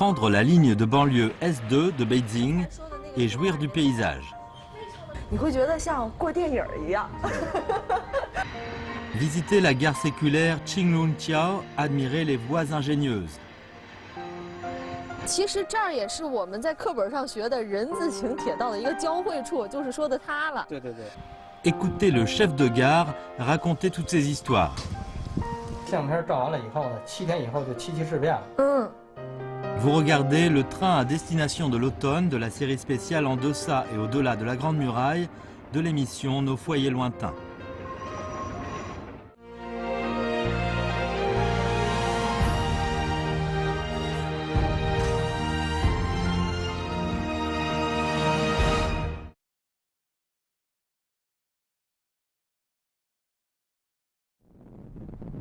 prendre la ligne de banlieue S2 de Beijing et jouir du paysage. Visiter la gare séculaire Qinglongqiao, admirer les voies ingénieuses. 其实这儿也是我们在课本上学的人字形铁道的一个交汇处，就是说的它了。对对对。Écouter le chef de gare raconter toutes ces histoires. 相片照完了以后呢，7天以后就七事变了。Vous regardez le train à destination de l'automne de la série spéciale En deçà et au-delà de la Grande Muraille de l'émission Nos foyers lointains.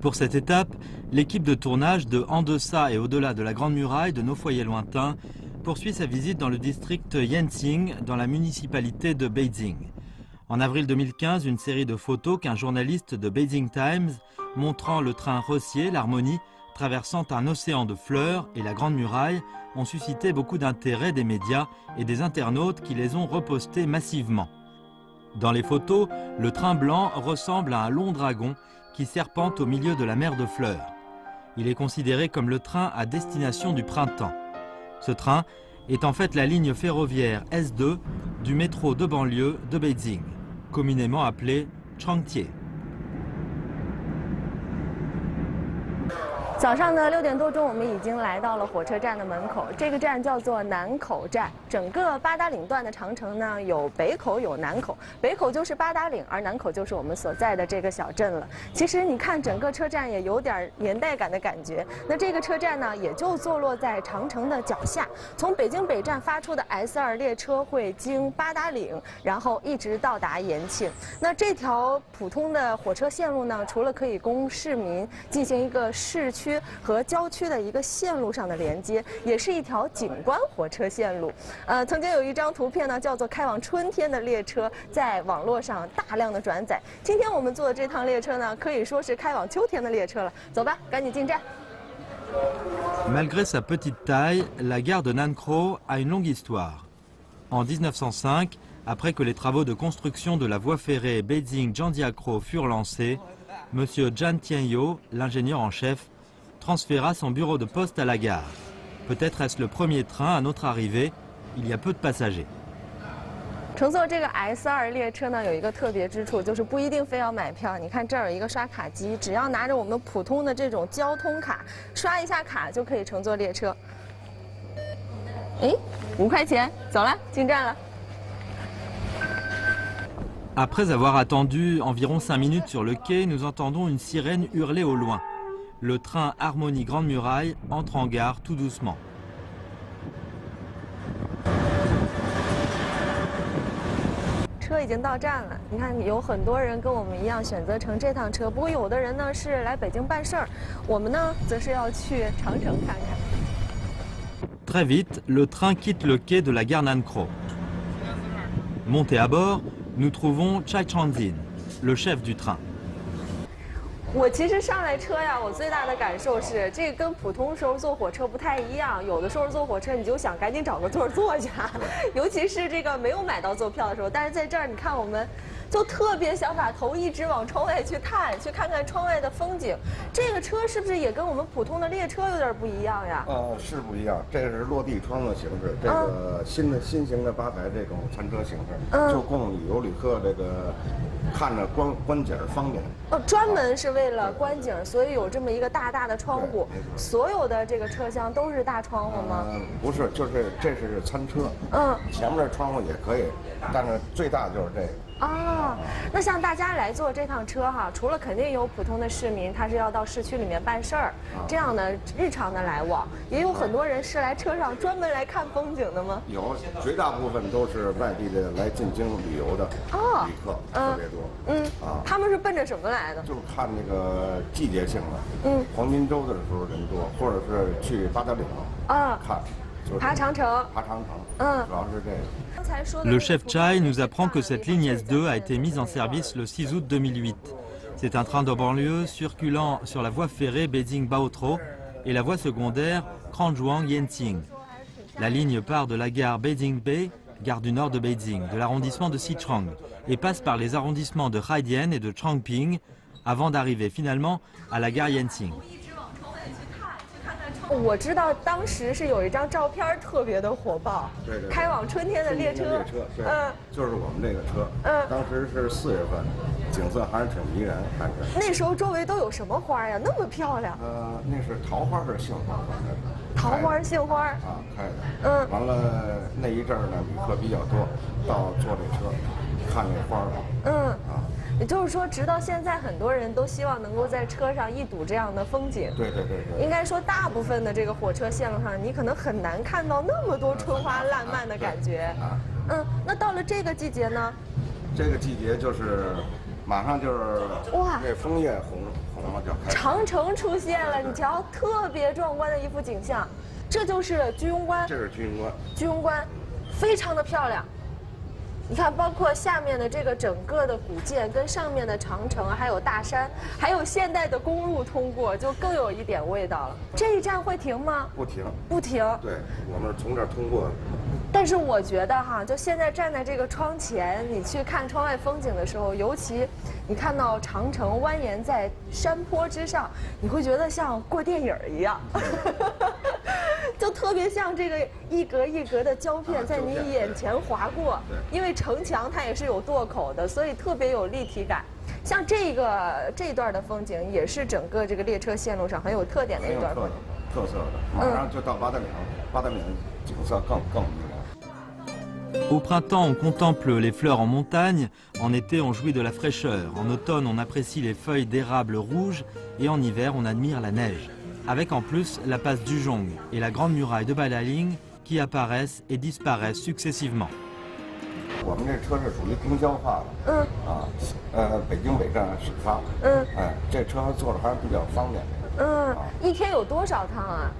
Pour cette étape, l'équipe de tournage de En deçà et au-delà de la Grande Muraille de Nos foyers lointains poursuit sa visite dans le district Yanqing, dans la municipalité de Beijing. En avril 2015, une série de photos qu'un journaliste de Beijing Times montrant le train Rossier, l'Harmonie, traversant un océan de fleurs et la Grande Muraille ont suscité beaucoup d'intérêt des médias et des internautes qui les ont repostées massivement. Dans les photos, le train blanc ressemble à un long dragon qui serpente au milieu de la mer de fleurs. Il est considéré comme le train à destination du printemps. Ce train est en fait la ligne ferroviaire S2 du métro de banlieue de Beijing, communément appelé Changtie. 早上呢6点多钟，我们已经来到了火车站的门口。这个站叫做南口站。整个八达岭段的长城呢，有北口有南口，北口就是八达岭，而南口就是我们所在的这个小镇了。其实你看整个车站也有点年代感的感觉。那这个车站呢，也就坐落在长城的脚下。从北京北站发出的 S2 列车会经八达岭，然后一直到达延庆。那这条普通的火车线路呢，除了可以供市民进行一个市区和郊区的一个线路上的连接，也是一条景观火车线路。曾经有一张图片呢，叫做开往春天的列车，在网络上大量的转载。今天我们坐的这趟列车呢，可以说是开往秋天的列车了。走吧，赶紧进站。Malgré sa petite taille, la gare de Nancro a une longue histoire. En 1905, après que les travaux de construction de la voie ferrée Beijing-Jiangdiakro furent lancés, M. Zhan Tianyou, l'ingénieur en chef, transféra son bureau de poste à la gare. Peut-être est-ce le premier train à notre arrivée, il y a peu de passagers. 乘坐这个 S2 列车呢，有一个特别之处，就是不一定非要买票。你看这儿有一个刷卡机，只要拿着我们普通的这种交通卡，刷一下卡就可以乘坐列车。哎，5块钱，走了，进站了。 Après avoir attendu environ 5 minutes sur le quai, nous entendons une sirène hurler au loin. Le train Harmonie Grande Muraille entre en gare tout doucement. 车已经到站了，你看有很多人跟我们一样选择乘这趟车，不过有的人呢是来北京办事儿，我们呢则是要去长城看看。 Très vite, le train quitte le quai de la gare Nancro. Montés à bord, nous trouvons Chai Chanzin, le chef du train. 我其实上来车呀，我最大的感受是，这个跟普通时候坐火车不太一样。有的时候坐火车，你就想赶紧找个座坐下，尤其是这个没有买到坐票的时候。但是在这儿，你看我们就特别想把头一直往窗外去探，去看看窗外的风景。这个车是不是也跟我们普通的列车有点不一样呀？是不一样。这是落地窗的形式，这个新型的8台这种餐车形式，就供游旅客这个看着观景方便。专门是为了观景，所以有这么一个大大的窗户。所有的这个车厢都是大窗户吗？不是，就是这是餐车。前面的窗户也可以，但是最大就是这个。 哦，那像大家来坐这趟车哈，除了肯定有普通的市民，他是要到市区里面办事儿，这样的日常的来往，也有很多人是来车上专门来看风景的吗？有，绝大部分都是外地的来进京旅游的旅客，特别多。他们是奔着什么来的？就是看那个季节性的，黄金周的时候人多，或者是去八达岭看。 爬长城，Le chef Chai nous apprend que cette ligne S2 a été mise en service le 6 août 2008. C'est un train de banlieue circulant sur la voie ferrée Beijing-Baotro et la voie secondaire Kranjuang Yanqing. La ligne part de la gare Beijing-Bay, gare du nord de Beijing, de l'arrondissement de Xichang, et passe par les arrondissements de Haidian et de Chongping, avant d'arriver finalement à la gare Yanqing. 我知道当时是有一张照片特别的火爆，对，开往春天的列车，对，就是我们这个车，当时是4月份，景色还是挺迷人，看着。那时候周围都有什么花呀？那么漂亮。那是桃花是杏花，反正。桃花、杏花啊，开的。完了那一阵儿呢，旅客比较多，到坐这车，看这花了。也就是说，直到现在，很多人都希望能够在车上一睹这样的风景。对。应该说，大部分的这个火车线路上，你可能很难看到那么多春花烂漫的感觉。那到了这个季节呢？这个季节就是马上就是哇，这枫叶红了就开始。长城出现了，你瞧，特别壮观的一幅景象。这就是居庸关。这是居庸关。居庸关，非常的漂亮。 你看，包括下面的这个整个的古建，跟上面的长城，还有大山，还有现代的公路通过，就更有一点味道了。这一站会停吗？不停，不停。对，我们从这儿通过的。但是我觉得哈，就现在站在这个窗前，你去看窗外风景的时候，尤其你看到长城蜿蜒在山坡之上，你会觉得像过电影一样。就特别像这个一格一格的胶片在你眼前划过，因为城墙它也是有垛口的，所以特别有立体感。像这一段的风景，也是整个这个列车线路上很有特点的一段风景。特色的，马上就到八达岭，八达岭景色更迷人。 Au printemps, on contemple les fleurs en montagne, en été, on jouit de la fraîcheur, en automne, on apprécie les feuilles d'érable rouges et en hiver, on admire la neige. Avec en plus la passe Duzhong et la grande muraille de Badaling qui apparaissent et disparaissent successivement. 我们这车是属于公交化的，北京北站始发，这车坐着还是比较方便的。一天有多少趟啊？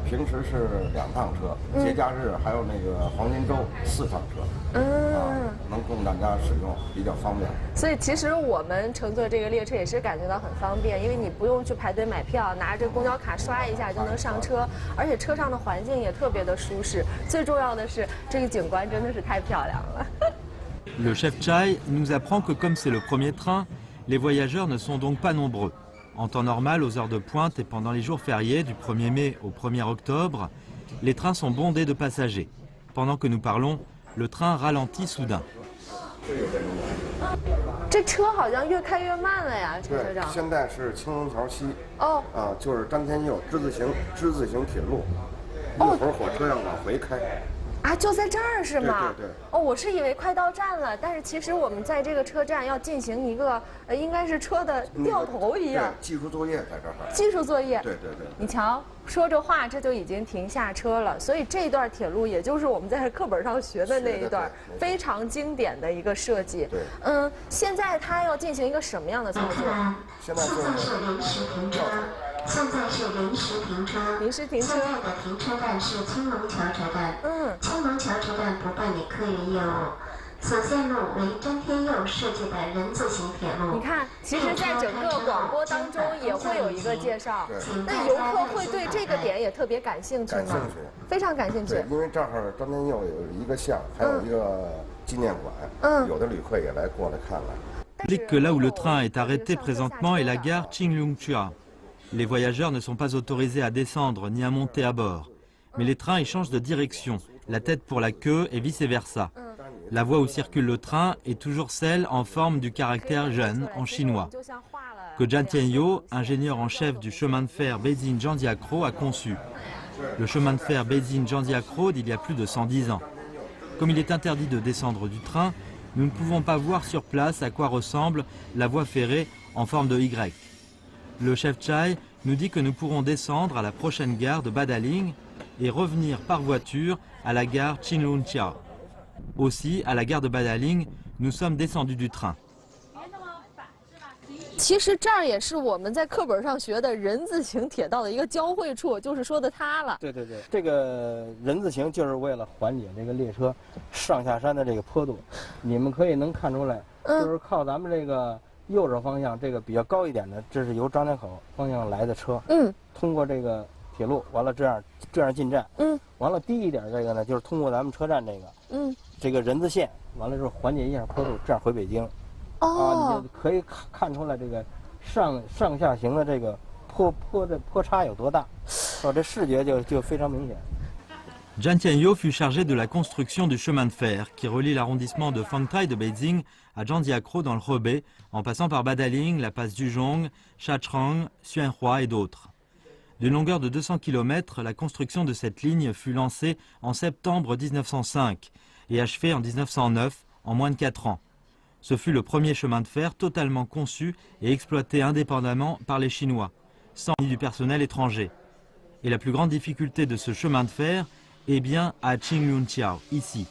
平时是2趟车，节假日还有那个黄金周4趟车，能供大家使用，比较方便。所以其实我们乘坐这个列车也是感觉到很方便，因为你不用去排队买票，拿着公交卡刷一下就能上车，而且车上的环境也特别的舒适。最重要的是，这个景观真的是太漂亮了。Le chef Chai nous apprend que comme c'est le premier train, les voyageurs ne sont donc pas nombreux. En temps normal, aux heures de pointe et pendant les jours fériés du 1er mai au 1er octobre, les trains sont bondés de passagers. Pendant que nous parlons, le train ralentit soudain. 这车好像越开越慢了呀，陈车长。现在是青龙桥西。就是詹天佑之字形铁路，一会儿火车要往回开。 啊，就在这儿是吗？对。我是以为快到站了，但是其实我们在这个车站要进行一个，应该是车的掉头一样。技术作业在这儿。技术作业。对。你瞧，说着话，这就已经停下车了。所以这段铁路，也就是我们在课本上学的那一段，非常经典的一个设计。对。现在它要进行一个什么样的操作？现在是临时停车。 现在是临时停车。临时停车。现在的停车站是青龙桥车站。青龙桥车站不办理客运业务。此线路为詹天佑设计的人字形铁路。你看，其实，在整个广播当中也会有一个介绍。那游客会对这个点也特别感兴趣吗？感兴趣，非常感兴趣。因为这儿詹天佑有一个像，还有一个纪念馆，有的旅客也来过来看看。 Indique que là où le train est arrêté présentement est la gare Qinglongchua. Les voyageurs ne sont pas autorisés à descendre ni à monter à bord. Mais les trains y changent de direction, la tête pour la queue et vice-versa. La voie où circule le train est toujours celle en forme du caractère jeune en chinois, que Zhan Tianyou, ingénieur en chef du chemin de fer Beijing-Jiangdiakro, a conçu. Le chemin de fer Beijing-Jiangdiakro d'il y a plus de 110 ans. Comme il est interdit de descendre du train, nous ne pouvons pas voir sur place à quoi ressemble la voie ferrée en forme de Y. Le chef Chai nous dit que nous pourrons descendre à la prochaine gare de Badaling et revenir par voiture à la gare Qinlunchia. Aussi, à la gare de Badaling, nous sommes descendus du train. 其实这儿也是我们在课本上学的人字形铁道的一个交汇处，就是说的它了。对，这个人字形就是为了缓解这个列车上下山的这个坡度。你们可以能看出来，就是靠咱们这个右手方向这个比较高一点的，这是由张家口方向来的车。通过这个铁路，完了这样进站。完了低一点这个呢，就是通过咱们车站这个，这个人字线，完了之后缓解一下坡度，这样回北京。你就可以看出来这个上下行的这个坡差有多大，这视觉就非常明显。 Zhan Tianyou fut chargé de la construction du chemin de fer qui relie l'arrondissement de Fangtai de Beijing à Zhangjiakou dans le Hebei, en passant par Badaling, la passe Duzhong, Shachrang, Xuanhua et d'autres. D'une longueur de 200 km, la construction de cette ligne fut lancée en septembre 1905 et achevée en 1909, en moins de 4 ans. Ce fut le premier chemin de fer totalement conçu et exploité indépendamment par les Chinois, sans du personnel étranger. Et la plus grande difficulté de ce chemin de fer est bien à Qinglunqiao, ici.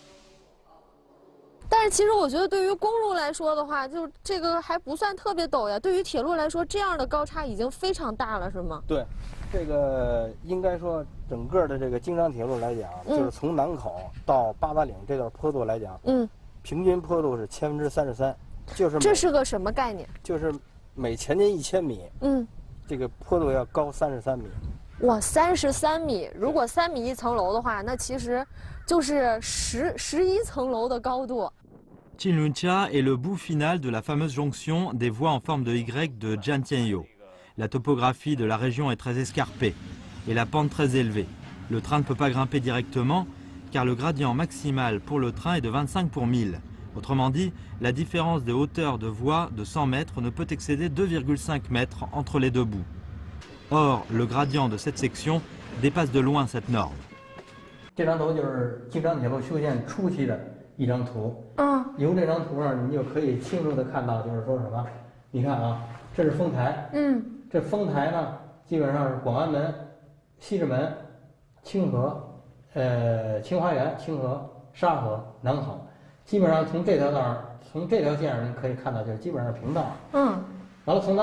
但是其实我觉得，对于公路来说的话，就这个还不算特别陡呀。对于铁路来说，这样的高差已经非常大了，是吗？对，这个应该说整个的这个京张铁路来讲，就是从南口到八达岭这段坡度来讲，平均坡度是33%，就是这是个什么概念？就是每前进1000米，这个坡度要高33米。哇，33米！如果3米1层楼的话，那其实就是11层楼的高度。 Qinglunqiao est le bout final de la fameuse jonction des voies en forme de Y de Zhan Tianyou. La topographie de la région est très escarpée et la pente très élevée. Le train ne peut pas grimper directement car le gradient maximal pour le train est de 25 pour 1000. Autrement dit, la différence de hauteur de voie de 100 mètres ne peut excéder 2,5 mètres entre les deux bouts. Or, le gradient de cette section dépasse de loin cette norme. 这张图就是京张铁路修建初期的一张图。由这张图上，你就可以清楚的看到，就是说什么？你看啊，这是丰台。这丰台呢，基本上是广安门、西直门、清河、清华园、清河、沙河、南口，基本上从这条线上，你可以看到，就是基本上是平道。完了，从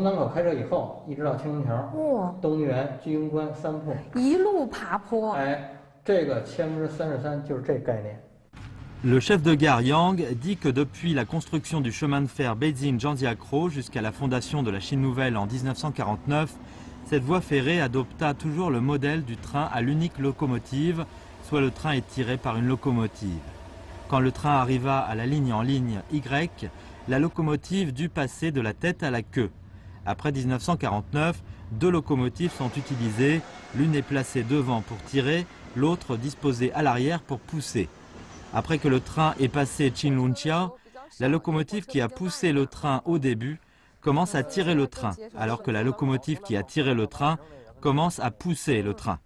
南口开车以后，一直到青龙桥、东园、居庸关、三铺，一路爬坡。哎，这个33%就是这概念。 Le chef de gare Yang dit que depuis la construction du chemin de fer Beijing-Zhangjiakou jusqu'à la fondation de la Chine nouvelle en 1949, cette voie ferrée adopta toujours le modèle du train à l'unique locomotive, soit le train est tiré par une locomotive. Quand le train arriva à la ligne en ligne Y, la locomotive dut passer de la tête à la queue. Après 1949, 2 locomotives sont utilisées, l'une est placée devant pour tirer, l'autre disposée à l'arrière pour pousser. Après que le train est passé Qinglunqiao, la locomotive qui a poussé le train au début commence à tirer le train, alors que la locomotive qui a tiré le train commence à pousser le train.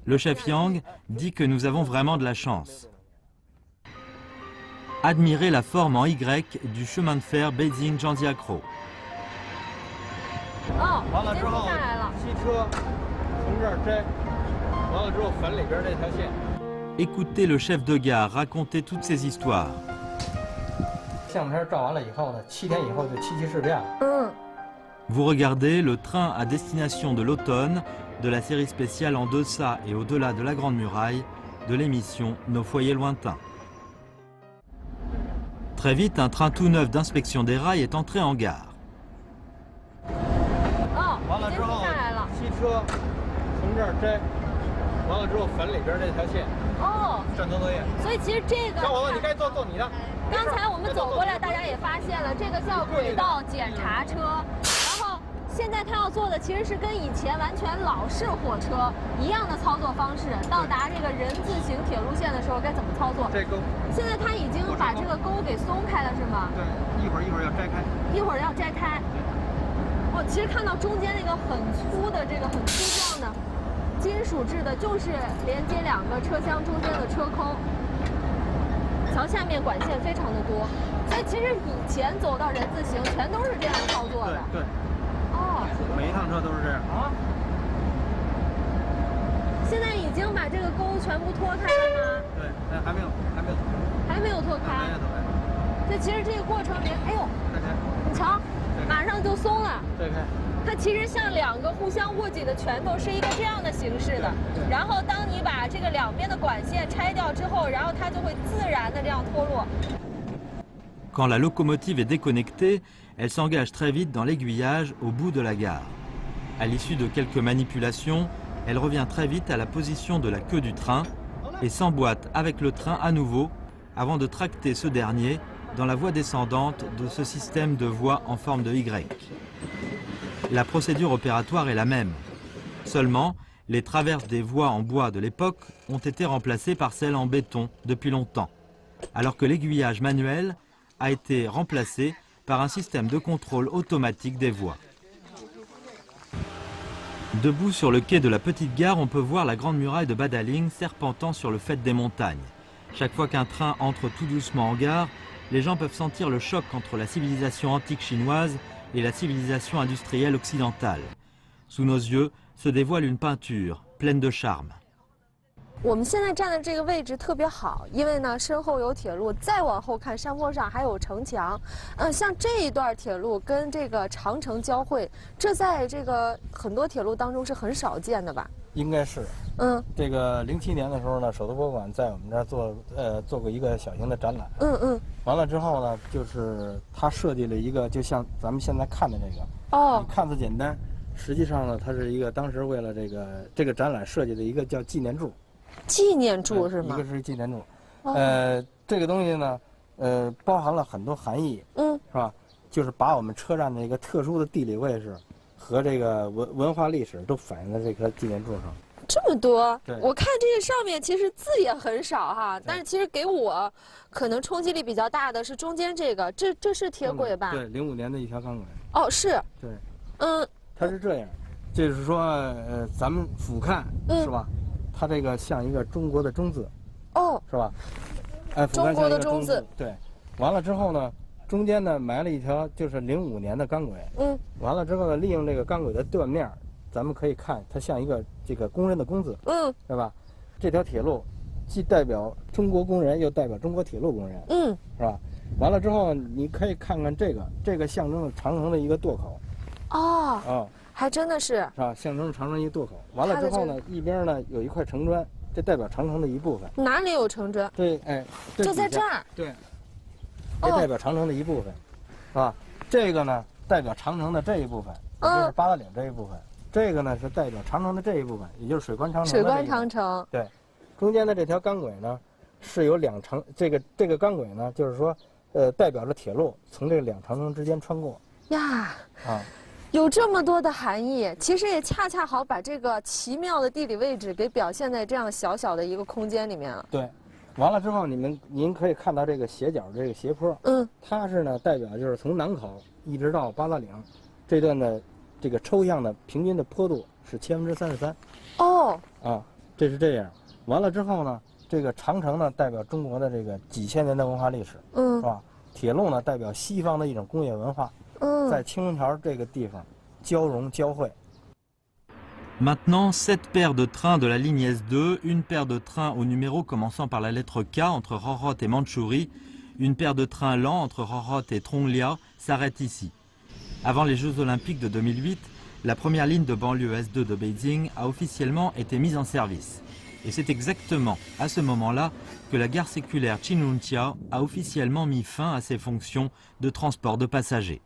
Le chef Yang dit que nous avons vraiment de la chance. Admirez la forme en Y du chemin de fer Beijing-Zhangjiakou. Écoutez le chef de gare raconter toutes ces histoires. Vous regardez le train à destination de l'automne de la série spéciale En deçà et au-delà de la Grande Muraille de l'émission Nos foyers lointains. Très vite, un train tout neuf d'inspection des rails est entré en gare. Quand la locomotive est déconnectée, elle s'engage très vite dans l'aiguillage au bout de la gare. À l'issue de quelques manipulations, Elle revient très vite à la position de la queue du train et s'emboîte avec le train à nouveau avant de tracter ce dernier dans la voie descendante de ce système de voies en forme de Y. La procédure opératoire est la même. Seulement, les traverses des voies en bois de l'époque ont été remplacées par celles en béton depuis longtemps, alors que l'aiguillage manuel a été remplacé par un système de contrôle automatique des voies. Debout sur le quai de la petite gare, on peut voir la grande muraille de Badaling serpentant sur le faîte des montagnes. Chaque fois qu'un train entre tout doucement en gare, les gens peuvent sentir le choc entre la civilisation antique chinoise et la civilisation industrielle occidentale. Sous nos yeux se dévoile une peinture pleine de charme. 我们现在站的这个位置特别好，因为呢身后有铁路，再往后看山坡上还有城墙。像这一段铁路跟这个长城交汇，这在这个很多铁路当中是很少见的吧？应该是。这个07年的时候呢，首都博物馆在我们这儿做过一个小型的展览。完了之后呢，就是他设计了一个，就像咱们现在看的这个。你看似简单，实际上呢，它是一个当时为了这个展览设计的一个叫纪念柱。 纪念柱是吗？一个是纪念柱，这个东西呢，包含了很多含义，是吧？就是把我们车站的一个特殊的地理位置和这个文化历史都反映在这颗纪念柱上。这么多，对，我看这个上面其实字也很少哈，但是其实给我可能冲击力比较大的是中间这个，这是铁轨吧？对，05年的一条钢轨。哦，是。对。它是这样，就是说，咱们俯瞰，是吧？ 它这个像一个中国的中字，是吧？中国的中字。对，完了之后呢，中间呢埋了一条就是05年的钢轨。完了之后呢，利用这个钢轨的断面，咱们可以看它像一个这个工人的工字，对吧？这条铁路既代表中国工人，又代表中国铁路工人，是吧？完了之后，你可以看看这个象征了长城的一个垛口。还真的是吧？象征长城一垛口。完了之后呢，一边呢有一块城砖，这代表长城的一部分。哪里有城砖？对，就在这儿。对，这代表长城的一部分，是吧？这个呢代表长城的这一部分，也就是八达岭这一部分。这个呢是代表长城的这一部分，也就是水关长城。水关长城。对，中间的这条钢轨呢是有两长，这个钢轨呢就是说，代表着铁路从这两长城之间穿过。呀。有这么多的含义，其实也恰恰好把这个奇妙的地理位置给表现在这样小小的一个空间里面了。对，完了之后您可以看到这个斜角这个斜坡，它是呢代表就是从南口一直到八达岭，这段的这个抽象的平均的坡度是33%。这是这样。完了之后呢，这个长城呢代表中国的这个几千年的文化历史，是吧？铁路呢代表西方的一种工业文化。 在青龙桥这个地方交融交汇。Maintenant, 7 paires de trains de la ligne S2, une paire de trains au numéro commençant par la lettre K entre Rorot et Mandchourie, une paire de trains lents entre Rorot et Tronglia s'arrêtent ici. Avant les Jeux Olympiques de 2008, la première ligne de banlieue S2 de Beijing a officiellement été mise en service. Et c'est exactement à ce moment-là que la gare séculaire Qinlunqiao a officiellement mis fin à ses fonctions de transport de passagers.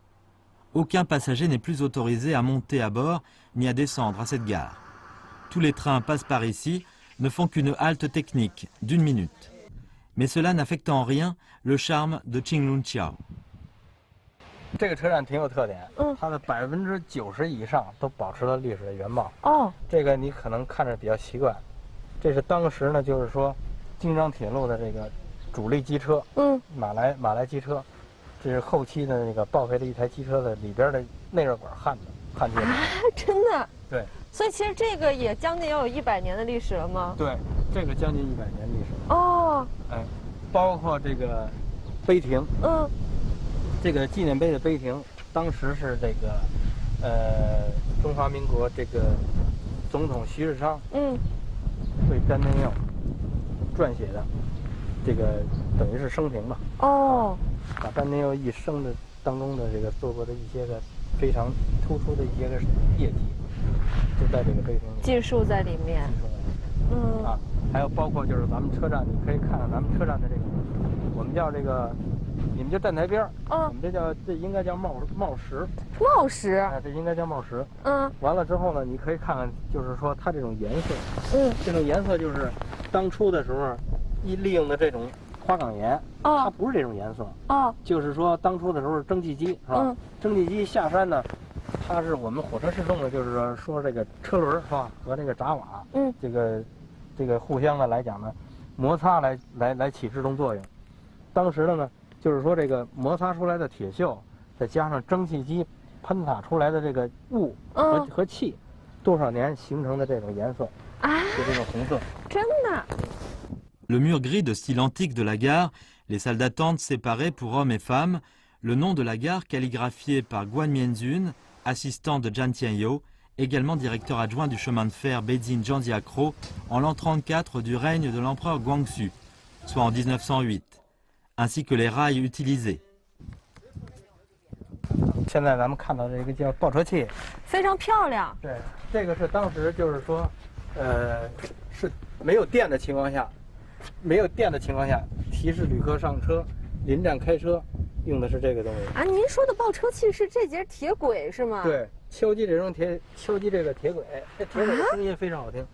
Aucun passager n'est plus autorisé à monter à bord ni à descendre à cette gare. Tous les trains passent par ici, ne font qu'une halte technique d'1 minute. Mais cela n'affecte en rien le charme de Qinlunqiao. 这个车站挺有特点，它的90%以上都保持了历史的原貌。这个你可能看着比较奇怪，这是当时呢，就是说京张铁路的这个主力机车，马来机车。 这是后期的那个报废的一台机车的里边的内热管焊进来。真的？对。所以其实这个也将近要有100年的历史了吗？对，这个将近100年历史。包括这个碑亭。这个纪念碑的碑亭，当时是这个中华民国这个总统徐世昌为詹天佑撰写的，这个等于是生平吧。把詹天佑一生的当中的这个做过的一些个非常突出的一些个业绩，就在这个碑亭里记述在里面。还有包括就是咱们车站，你可以看看咱们车站的这个，我们叫这个你们就站台边儿，我们这应该叫冒石。冒石，哎，这应该叫冒石。完了之后呢，你可以看看，就是说它这种颜色，这种颜色就是当初的时候利用的这种花岗岩，它不是这种颜色。就是说当初的时候蒸汽机是吧？蒸汽机下山呢，它是我们火车制动的，就是说这个车轮是吧，和这个闸瓦，这个互相的来讲呢，摩擦来起制动作用。当时的呢，就是说这个摩擦出来的铁锈，再加上蒸汽机喷洒出来的这个雾和气，多少年形成的这种颜色，就这种红色。真的。Le mur gris de style antique de la gare, les salles d'attente séparées pour hommes et femmes, le nom de la gare calligraphié par Guan Mianzun, assistant de Zhan Tianyou, également directeur adjoint du chemin de fer Beijing-Jiangxiakro en l'an 34 du règne de l'empereur Guangxu, soit en 1908, ainsi que les rails utilisés. 现在咱们看到这个叫报车器，非常漂亮。对，这个是当时就是说，是没有电的情况下，提示旅客上车，临站开车，用的是这个东西。您说的报车器是这节铁轨是吗？对，敲击这个铁轨，这铁轨的声音非常好听，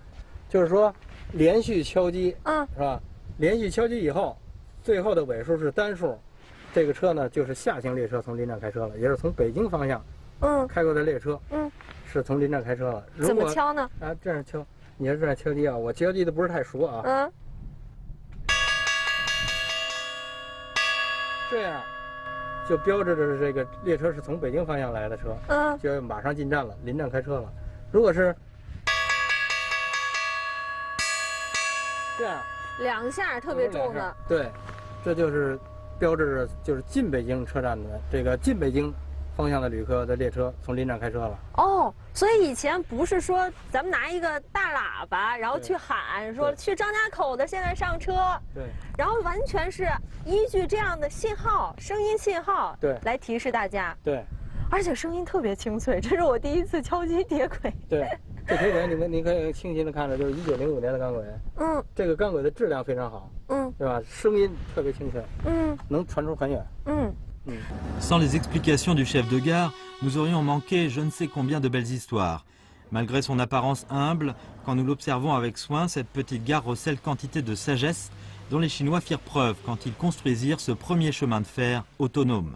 就是说连续敲击，是吧？连续敲击以后，最后的尾数是单数。这个车呢，就是下行列车从临站开车了，也是从北京方向，开过的列车，是从临站开车了。怎么敲呢？这样敲，你要这样敲击啊，我敲击的不是太熟啊。这样就标志着这个列车是从北京方向来的车，就要马上进站了，临站开车了。如果是这样，2下特别重的，对，这就是标志着就是进北京车站的这个进北京方向的旅客的列车从临站开车了。所以以前不是说咱们拿一个大喇叭，然后去喊说去张家口的现在上车，对，然后完全是依据这样的信号，声音信号，对，来提示大家，对，而且声音特别清脆，这是我第一次敲击铁轨。对，这铁轨你可以清晰的看着，就是1905年的钢轨，这个钢轨的质量非常好，对吧？声音特别清脆，能传出很远，Sans les explications du chef de gare, nous aurions manqué je ne sais combien de belles histoires. Malgré son apparence humble, quand nous l'observons avec soin, cette petite gare recèle quantité de sagesse dont les Chinois firent preuve quand ils construisirent ce premier chemin de fer autonome.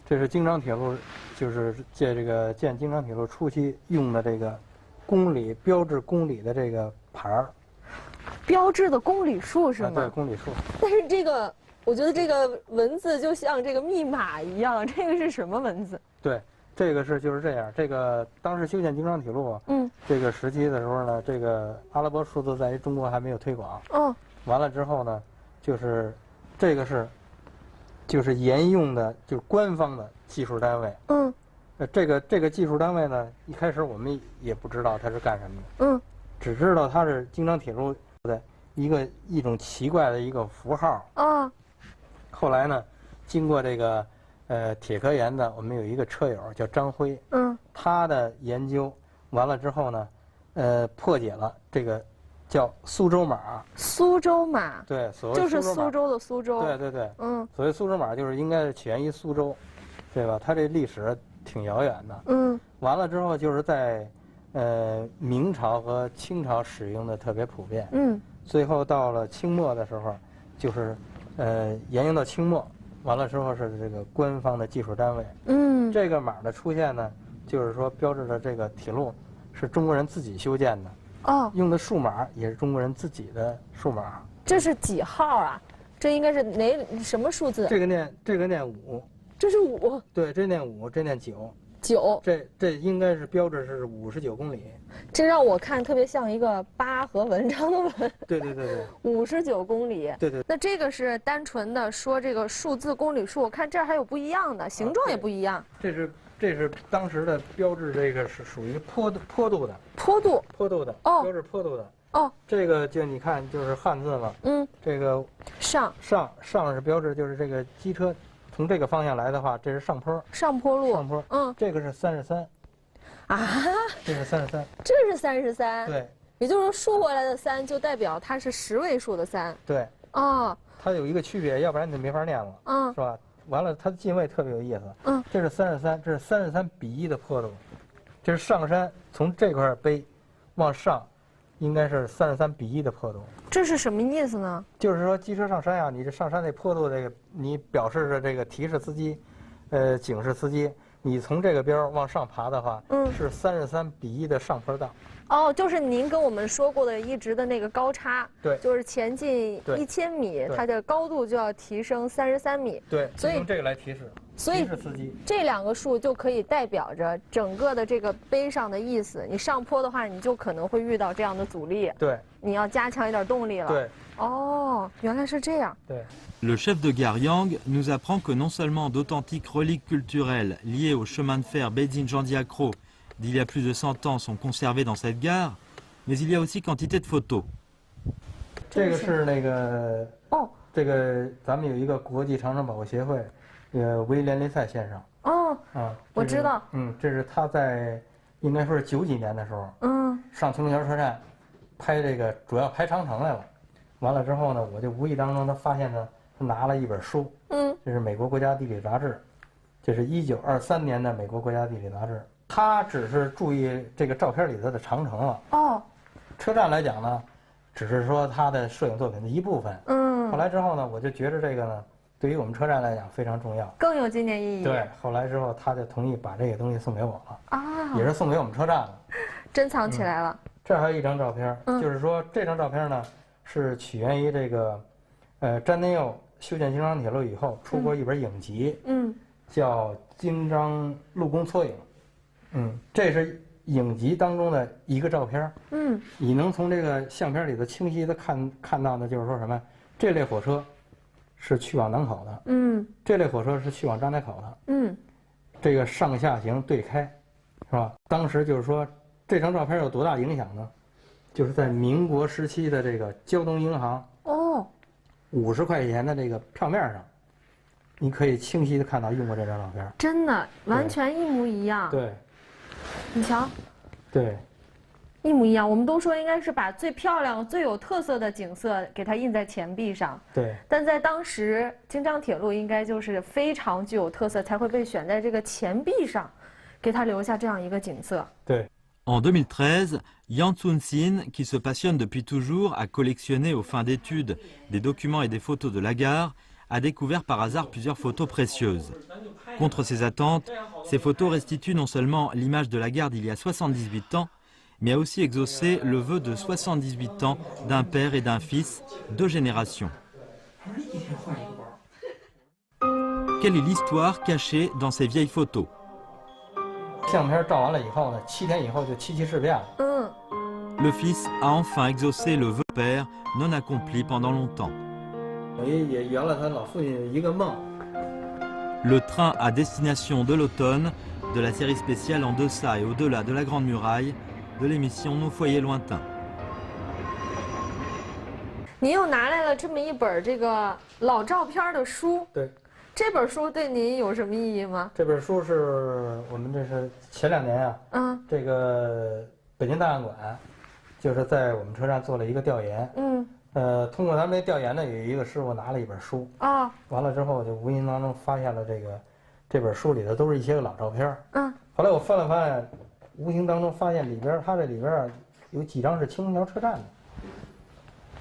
这是京张铁路，就是建京张铁路初期用的这个公里标志公里的这个牌儿，标志的公里数是吗？对，公里数。但是这个。我觉得这个文字就像这个密码一样，这个是什么文字？对，这个就是这样。这个当时修建京张铁路，这个时期的时候呢，这个阿拉伯数字在中国还没有推广。完了之后呢，就是这个就是沿用的，就是官方的技术单位。这个技术单位呢，一开始我们也不知道它是干什么的。只知道它是京张铁路的一种奇怪的一个符号。后来呢，经过这个铁科研的，我们有一个车友叫张辉，他的研究完了之后呢，破解了这个叫苏州码。苏州码，对，所谓就是苏州的苏州。对，所谓苏州码就是应该是起源于苏州，对吧？它这历史挺遥远的。完了之后就是在明朝和清朝使用的特别普遍。最后到了清末的时候，就是沿用到清末，完了之后是这个官方的技术单位。这个码的出现呢，就是说标志着这个铁路是中国人自己修建的。用的数码也是中国人自己的数码。这是几号啊？这应该是什么数字？这个念5。这是5。对，这念5，这念9。这应该是标志是59公里。这让我看特别像一个8和文章的文。对。59公里。对。那这个是单纯的说这个数字公里数，我看这儿还有不一样的，形状也不一样。这是当时的标志，这个是属于坡度的。坡度的。标志坡度的。这个就你看就是汉字嘛。这个上是标志，就是这个机车。从这个方向来的话，这是上坡路。这个是33。这是33。这是33。对。也就是说，竖过来的3就代表它是10位数的3。对。哦，它有一个区别，要不然你就没法念了，是吧？完了，它的进位特别有意思，这是33，这是33:1的坡度，这是上山从这块碑往上，应该是33:1的坡度。这是什么意思呢？就是说机车上山呀，你这上山那坡度，这个你表示着这个提示司机，警示司机，你从这个边往上爬的话，是33:1的上坡道。哦，就是您跟我们说过的一直的那个高差，对，就是前进1000米，它的高度就要提升33米。对，所以用这个来提示，所以提示司机。这2个数就可以代表着整个的这个碑上的意思。你上坡的话，你就可能会遇到这样的阻力。对，你要加强一点动力了。对。哦，原来是这样。对。Le chef de gare Yang nous apprend que non seulement d'authentiques reliques culturelles liées au chemin de fer Beijing-Jandiacro d'il y a plus de 100 ans sont conservées dans cette gare, mais il y a aussi quantité de photos. 这个是那个这个咱们有一个国际长城保护协会，威廉林赛先生。我知道。这是他在应该说是90几年的时候，上青龙桥车站拍这个，主要拍长城来了。完了之后呢，我就无意当中他发现呢，他拿了一本书，这是美国国家地理杂志，这是1923年的美国国家地理杂志。他只是注意这个照片里头的长城了。车站来讲呢，只是说他的摄影作品的一部分。后来之后呢，我就觉得这个呢，对于我们车站来讲非常重要，更有纪念意义。对，后来之后他就同意把这个东西送给我了，也是送给我们车站了，珍藏起来了。这还有一张照片，就是说这张照片呢是起源于这个，詹天佑修建京张铁路以后出过一本影集，叫《京张陆公撮影》。这是影集当中的一个照片。你能从这个相片里头清晰的看到的，就是说什么？这类火车是去往南口的，这类火车是去往张家口的，这个上下行对开，是吧？当时就是说这张照片有多大影响呢？就是在民国时期的这个交通银行50块钱的这个票面上，你可以清晰的看到用过这张照片，真的完全一模一样。对。你瞧，对，一模一样。我们都说应该是把最漂亮、最有特色的景色给它印在钱币上。对。但在当时，京张铁路应该就是非常具有特色，才会被选在这个钱币上，给它留下这样一个景色。对。En 2013, Yang Tsun-sin, qui se passionne depuis toujours à collectionner aux fins d'études des documents et des photos de la gare, a découvert par hasard plusieurs photos précieuses. Contre ses attentes, ces photos restituent non seulement l'image de la gare d'il y a 78 ans, mais a aussi exaucé le vœu de 78 ans d'un père et d'un fils, 2 générations. Quelle est l'histoire cachée dans ces vieilles photos? 相片照完了以后呢，7天以后就七事变了。Le fils a enfin exaucé le vœu du père non accompli pendant longtemps. 也圆了他老父亲一个梦。Le train à destination de l'automne de la série spéciale En deçà et au-delà de la Grande Muraille de l'émission Nos foyers lointains. 您又拿来了这么一本这个老照片的书。对。这本书对您有什么意义吗？这本书是我们这是前2年啊，这个北京档案馆就是在我们车站做了一个调研，通过他们这调研呢，有一个师傅拿了一本书完了之后就无意当中发现了这本书里头都是一些个老照片，后来我翻了翻，无形当中发现里边它这里边有几张是青龙桥车站的，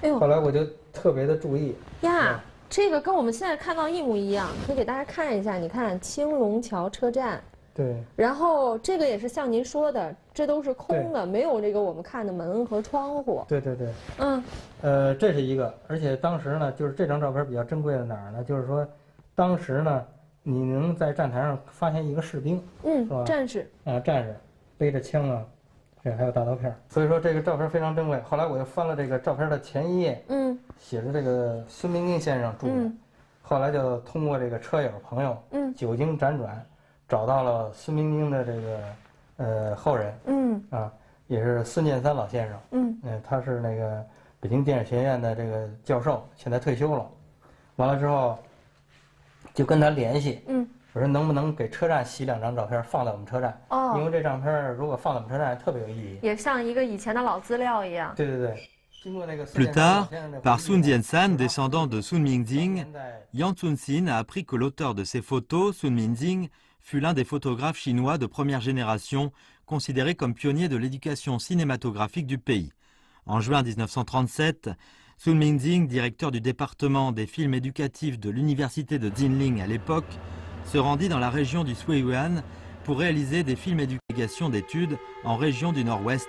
哎呦，后来我就特别的注意呀。这个跟我们现在看到一模一样，可以给大家看一下。你看青龙桥车站，对，然后这个也是像您说的，这都是空的，没有这个我们看的门和窗户。对对对，这是一个，而且当时呢，就是这张照片比较珍贵的哪儿呢？就是说，当时呢，你能在站台上发现一个士兵，是吧？战士战士背着枪啊。这还有大刀片，所以说这个照片非常珍贵。后来我又翻了这个照片的前一页，写着这个孙明经先生著的。后来就通过这个车友朋友，久经辗转，找到了孙明经的这个后人，也是孙建三老先生，他是那个北京电影学院的这个教授，现在退休了。完了之后，就跟他联系，我说能不能给车站洗2张照片放在我们车站？因为这照片如果放在我们车站特别有意义，也像一个以前的老资料一样。对对对， Plus tard, par Sun Jiansan, descendant de Sun Mingjing, Yang Cunxin a appris que l'auteur de ces photos, Sun Mingjing, fut l'un des photographes chinois de première génération, considéré comme pionnier de l'éducation cinématographique du pays. En juin 1937, Sun Mingjing, directeur du département des films éducatifs de l'université de Jinling à l'époque, se rendit dans la région du Suiyuan pour réaliser des films d'éducation d'études en région du Nord-Ouest,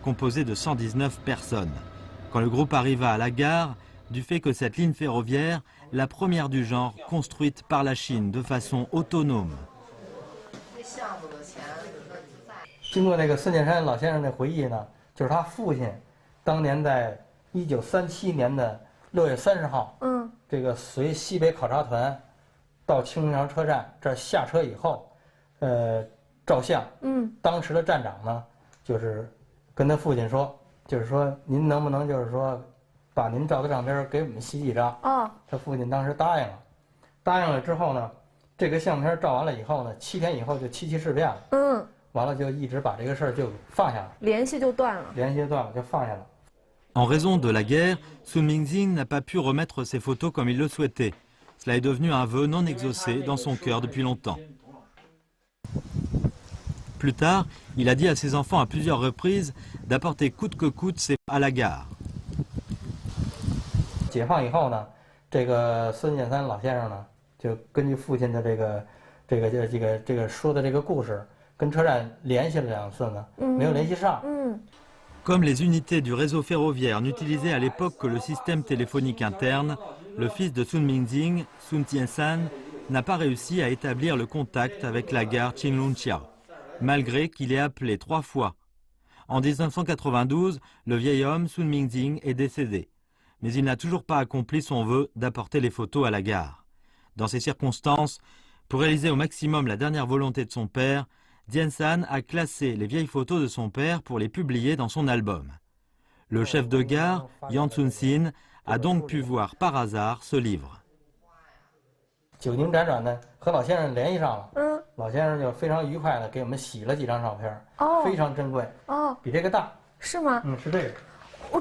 composés de 119 personnes. Quand le groupe arriva à la gare, du fait que cette ligne ferroviaire, la première du genre, construite par la Chine de façon autonome. 经过这个孙建山老先生的回忆呢，就是他父亲当年在1937年的6月30号，这个随西北考察团到青龙桥车站这儿下车以后，照相。当时的站长呢，就是跟他父亲说。 就是说，您能不能就是说，把您照的照片给我们洗几张？他父亲当时答应了，答应了之后呢，这个相片照完了以后呢，7天以后就七七事变了。完了就一直把这个事儿就放下了，联系就断了，就放下了。En raison de la guerre, Sun Mingjing n'a pas pu remettre ses photos comme il le souhaitait. Cela est devenu un vœu non exaucé dans son cœur depuis longtemps. Plus tard, il a dit à ses enfants à plusieurs reprises d'apporter coûte que coûte ses à la gare. 解放以后呢，这个孙建三老先生呢，就根据父亲的这个说的这个故事，跟车站联系了2次呢，没有联系上。Comme les unités du réseau ferroviaire n'utilisaient à l'époque que le système téléphonique interne, le fils de Sun Mingjing, Sun Tiansan, n'a pas réussi à établir le contact avec la gare Qinglongqiao, malgré qu'il ait appelé 3 fois. En 1992, le vieil homme Sun Mingjing est décédé, mais il n'a toujours pas accompli son vœu d'apporter les photos à la gare. Dans ces circonstances, pour réaliser au maximum la dernière volonté de son père, Jiansan a classé les vieilles photos de son père pour les publier dans son album. Le chef de gare, Yang Cunxin, a donc pu voir par hasard ce livre. 久经辗转呢，和老先生联系上了。老先生就非常愉快的给我们洗了几张照片，非常珍贵。比这个大。是吗？是这个。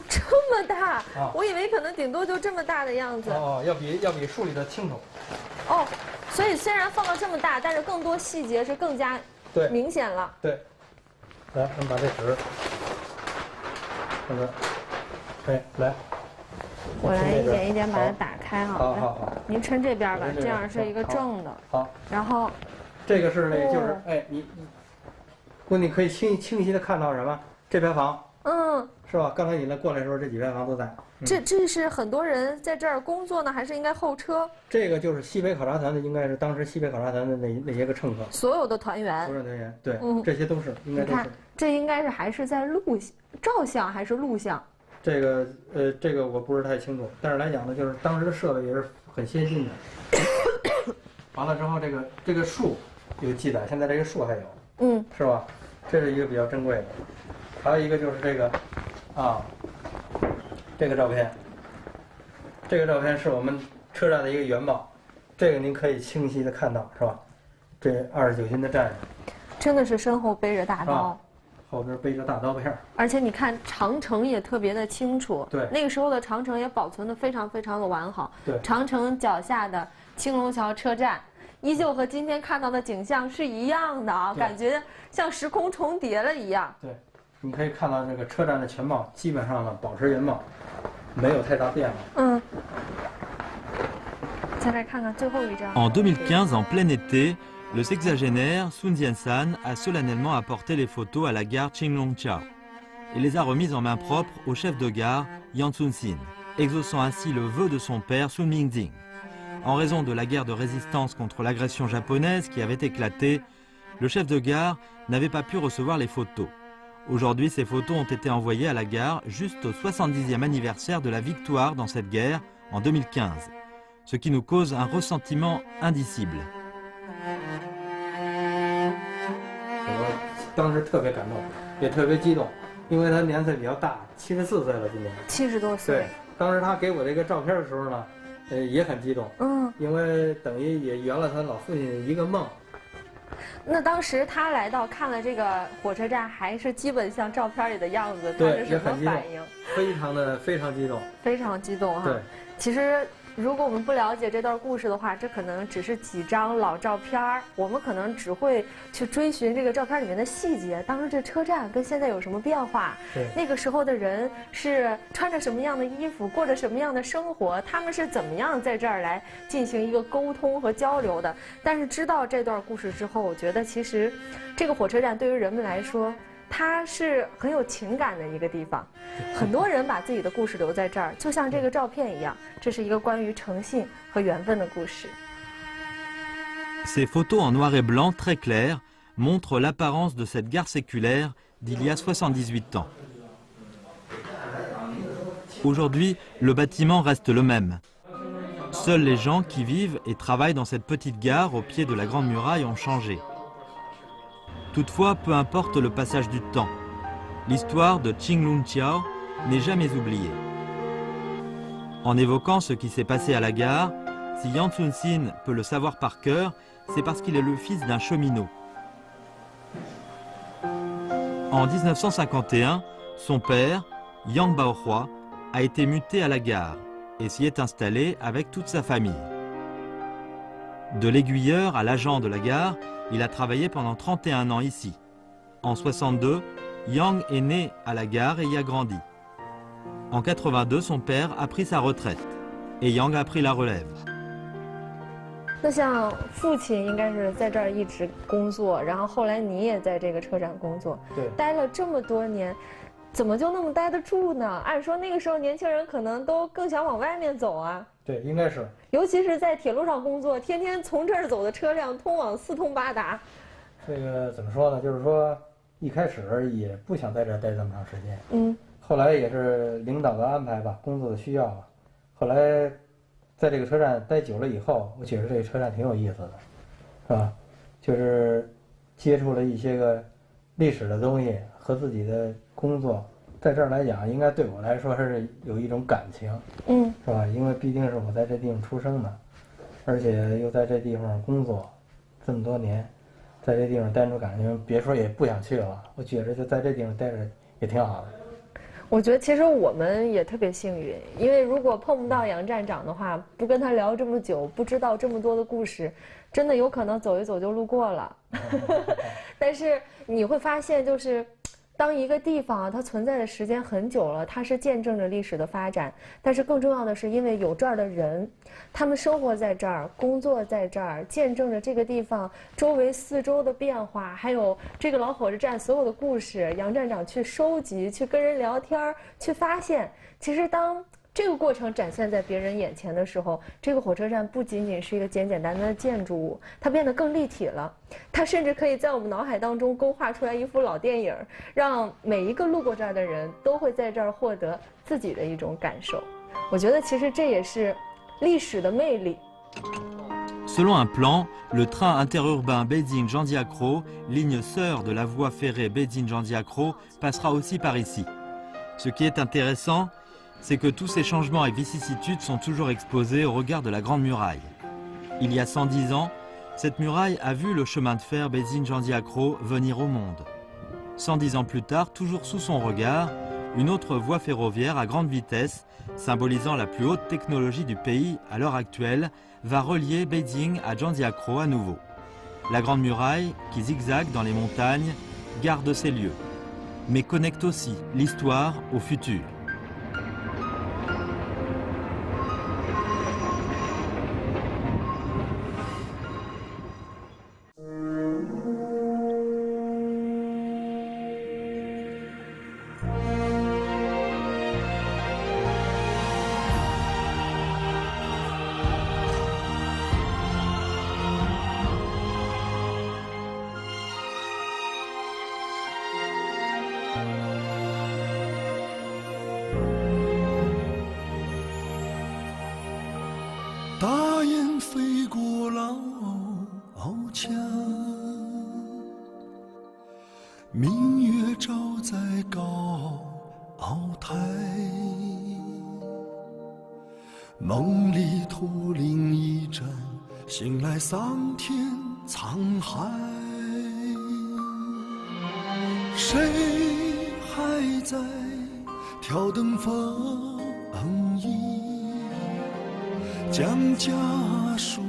这么大，我以为可能顶多就这么大的样子。要比书里的清楚。所以虽然放到这么大，但是更多细节是更加明显了。对。来，我们把这纸，来。 我来一点一点把它打开哈。好。您抻这边吧，这样是一个正的。好。然后，这个是就是你可以清晰的看到什么？这排房。是吧？刚才你过来的时候，这几排房都在。这是很多人在这儿工作呢，还是应该候车？这个就是西北考察团的，应该是当时西北考察团的那些个乘客。所有的团员。所有团员，对，这些都是应该都是。你看，这应该是还是在照相还是录像？ 这个我不是太清楚，但是来讲呢，就是当时的设备也是很先进的。完了之后，这个树有记载，现在这个树还有，是吧？这是一个比较珍贵的。还有一个就是这个，这个照片，这个照片是我们车站的一个原貌，这个您可以清晰的看到，是吧？这29军的战士，真的是身后背着大刀。 后边背着大刀片，而且你看长城也特别的清楚。对，那个时候的长城也保存的非常非常的完好。对，长城脚下的青龙桥车站，依旧和今天看到的景象是一样的啊，感觉像时空重叠了一样。对，你可以看到这个车站的全貌基本上呢保持原貌，没有太大变化。再来看看最后一张。En 2015, en plein été. Le sexagénaire Sun Jiansan a solennellement apporté les photos à la gare Qinglongqiao et les a remises en main propre au chef de gare Yang Cunxin, exaucant ainsi le vœu de son père Sun Mingjing. En raison de la guerre de résistance contre l'agression japonaise qui avait éclaté, le chef de gare n'avait pas pu recevoir les photos. Aujourd'hui, ces photos ont été envoyées à la gare juste au 70e anniversaire de la victoire dans cette guerre en 2015, ce qui nous cause un ressentiment indicible. 当时特别感动，也特别激动，因为他年岁比较大，74岁了，今年70多岁。对，当时他给我这个照片的时候呢，也很激动，因为等于也圆了他老父亲一个梦，那当时他来到看了这个火车站，还是基本像照片里的样子，他对，是什么反应？非常激动，非常激动哈。对，其实如果我们不了解这段故事的话，这可能只是几张老照片，我们可能只会去追寻这个照片里面的细节。当时这车站跟现在有什么变化？对，那个时候的人是穿着什么样的衣服，过着什么样的生活，他们是怎么样在这儿来进行一个沟通和交流的。但是知道这段故事之后，我觉得其实这个火车站对于人们来说，它是很有情感的一个地方，很多人把自己的故事留在这儿，就像这个照片一样，这是一个关于诚信和缘分的故事。 Ces photos en noir et blanc très claires montrent l'apparence de cette gare séculaire d'il y a 78 ans. Aujourd'hui, le bâtiment reste le même. Seuls les gens qui vivent et travaillent dans cette petite gare au pied de la Grande Muraille ont changé. Toutefois, peu importe le passage du temps, l'histoire de Qing Lunqiao n'est jamais oubliée. En évoquant ce qui s'est passé à la gare, si Yang Tsun-sin peut le savoir par cœur, c'est parce qu'il est le fils d'un cheminot. En 1951, son père, Yang Baohua, a été muté à la gare et s'y est installé avec toute sa famille. De l'aiguilleur à l'agent de la gare, il a travaillé pendant 31 ans ici. En 62, Yang est né à la gare et y a grandi. En 82, son père a pris sa retraite et Yang a pris la relève. 那像父亲应该是在这儿一直工作，然后后来你也在这个车站工作，对，待了这么多年，怎么就那么待得住呢？按说那个时候年轻人可能都更想往外面走啊。对，应该是。尤其是在铁路上工作，天天从这儿走的车辆通往四通八达。这个怎么说呢？就是说一开始也不想在这儿待这么长时间，后来也是领导的安排吧，工作的需要吧。后来在这个车站待久了以后，我觉得这个车站挺有意思的，是吧？就是接触了一些个历史的东西和自己的工作。在这儿来讲，应该对我来说是有一种感情，是吧？因为毕竟是我在这地方出生的，而且又在这地方工作这么多年，在这地方待着感觉，别说也不想去了。我觉着就在这地方待着也挺好的。我觉得其实我们也特别幸运，因为如果碰不到杨站长的话，不跟他聊这么久，不知道这么多的故事，真的有可能走一走就路过了。但是你会发现，就是当一个地方它存在的时间很久了，它是见证着历史的发展。但是更重要的是，因为有这儿的人，他们生活在这儿，工作在这儿，见证着这个地方周围四周的变化，还有这个老火车站所有的故事。杨站长去收集，去跟人聊天，去发现，其实当这个过程展现在别人眼前的时候，这个火车站不仅仅是一个简简单单的建筑物，它变得更立体了。它甚至可以在我们脑海当中勾画出来一幅老电影，让每一个路过这儿的人都会在这儿获得自己的一种感受。我觉得其实这也是历史的魅力。Selon un plan, le train interurbain Beijing-Janjiacro, ligne sœur de la voie ferrée Beijing-Janjiacro, passera aussi par ici. Ce qui est intéressant, c'est que tous ces changements et vicissitudes sont toujours exposés au regard de la Grande Muraille. Il y a 110 ans, cette muraille a vu le chemin de fer Beijing-Janjiacro venir au monde. 110 ans plus tard, toujours sous son regard, une autre voie ferroviaire à grande vitesse, symbolisant la plus haute technologie du pays à l'heure actuelle, va relier Beijing à Janjiacro à nouveau. La Grande Muraille, qui zigzague dans les montagnes, garde ces lieux, mais connecte aussi l'histoire au futur. 谁还在挑灯放映？将家书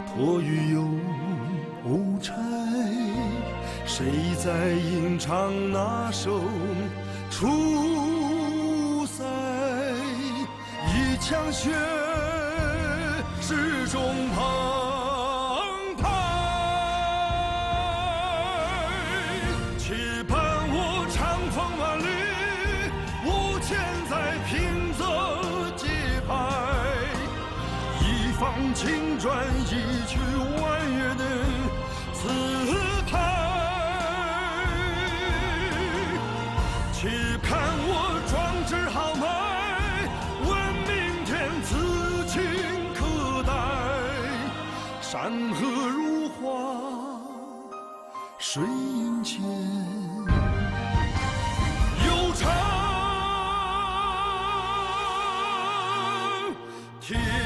托于邮差，谁在吟唱那首出塞？一腔血始终澎湃，期盼我长风万里，无钱在平泽节拍。一放青砖，一曲婉约的词牌，期盼我壮志豪迈，问明天此情可待。山河如画，水银间，悠长天。